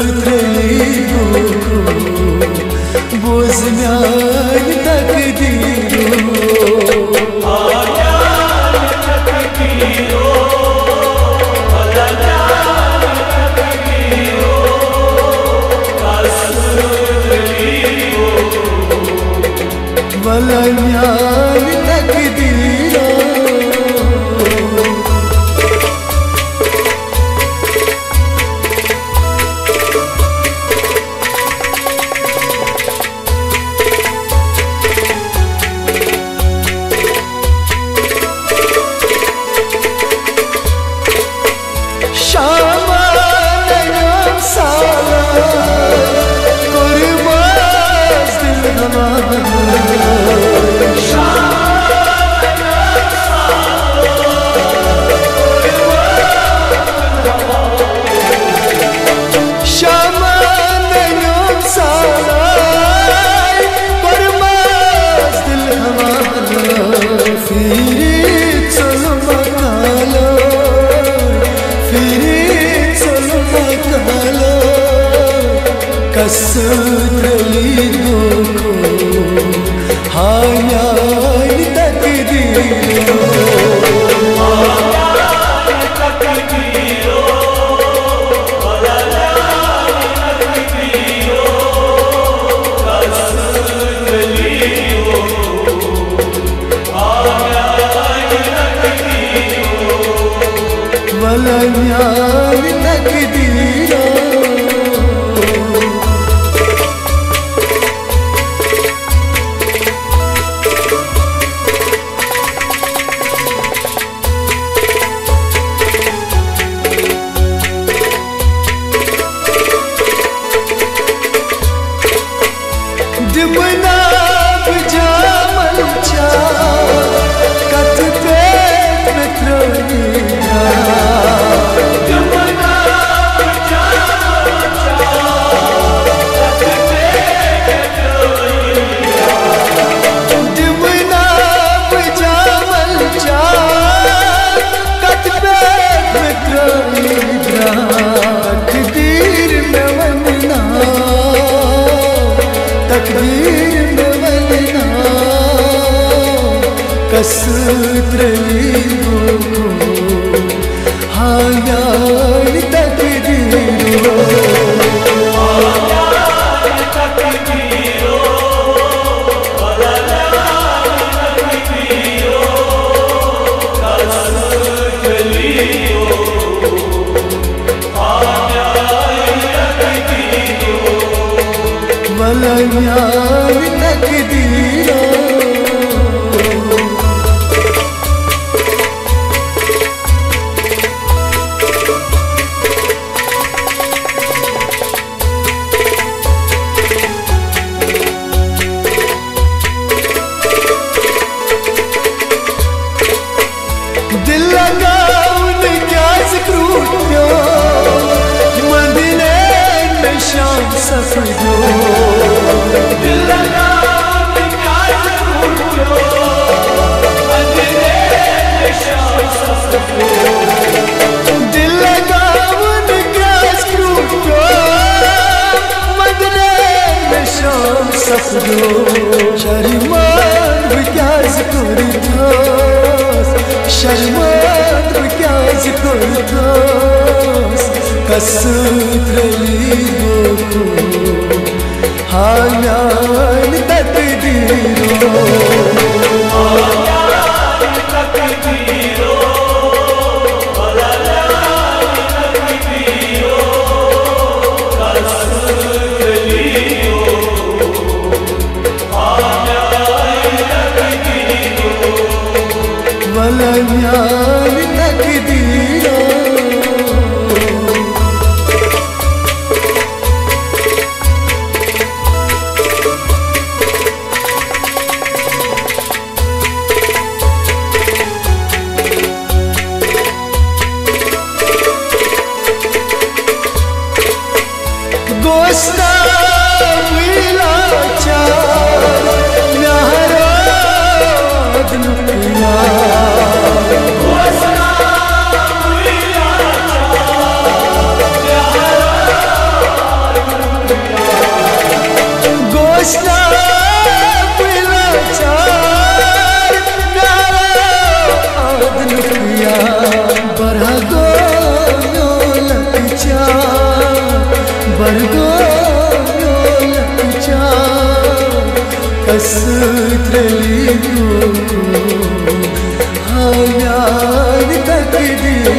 Kasıtliyo bozmayan takdiro Ayan takdiro Alayan takdiro Kasıtliyo Valayan takdiro Kasıtliyo hayan takdiro Ayan takdiro Alayan takdiro Kasıtliyo Ayan takdiro Valayan takdiro Dimana bejamal cha katpe metronia Dimana bejamal cha katpe metronia Dimana bejamal cha katpe metronia takdir mein walna takdir mein walna kasıtliyo hayan takdiro Ayan takdiro Alayan takdiro Kasıtliyo Ayan takdiro Valayan takdiro दिल लगाऊन क्या जिक्र उठ्यो मदीने में शाम सफरो दिल लगाऊन क्या जिक्र उठ्यो मदीने में शाम सफरो दिल लगाऊन क्या जिक्र उठ्यो मदीने में शाम सफरो शर्मान क्या जिक्र उठ्यो शर्मान क्या जिक्र उठ्यो kasıtliyo hayan takdiro Ayan takdiro Alayan takdiro गोस्ता विलाचा न्याराद नुकिया गोस्ता विलाचा न्याराद नुकिया बरगो लकचा बरगो लकचा कसरली को हायान तकदीरो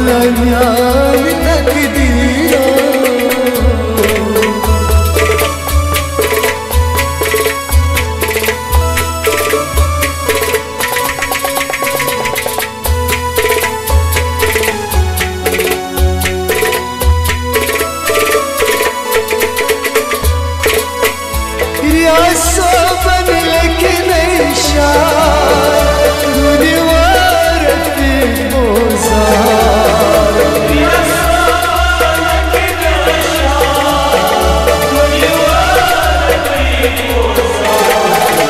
वलन्यान तकदीरो रियासो बन लेकिन इशार दुनियार पे बोझार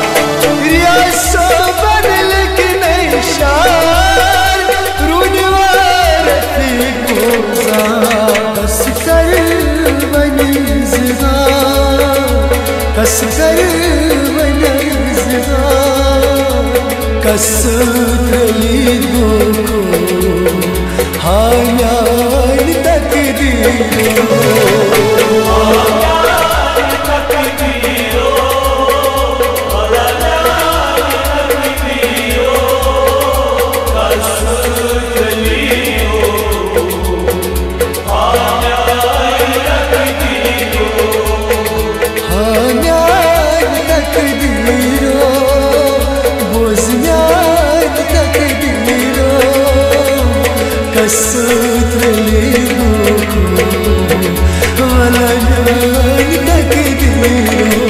रियासो बन लेकिन इशार दुनियार पे बोझार कसकर बनी जिदा कसकर बनी जिदा कसरली को हायान तकदीरो कसरली को वलन्यान तकदीरो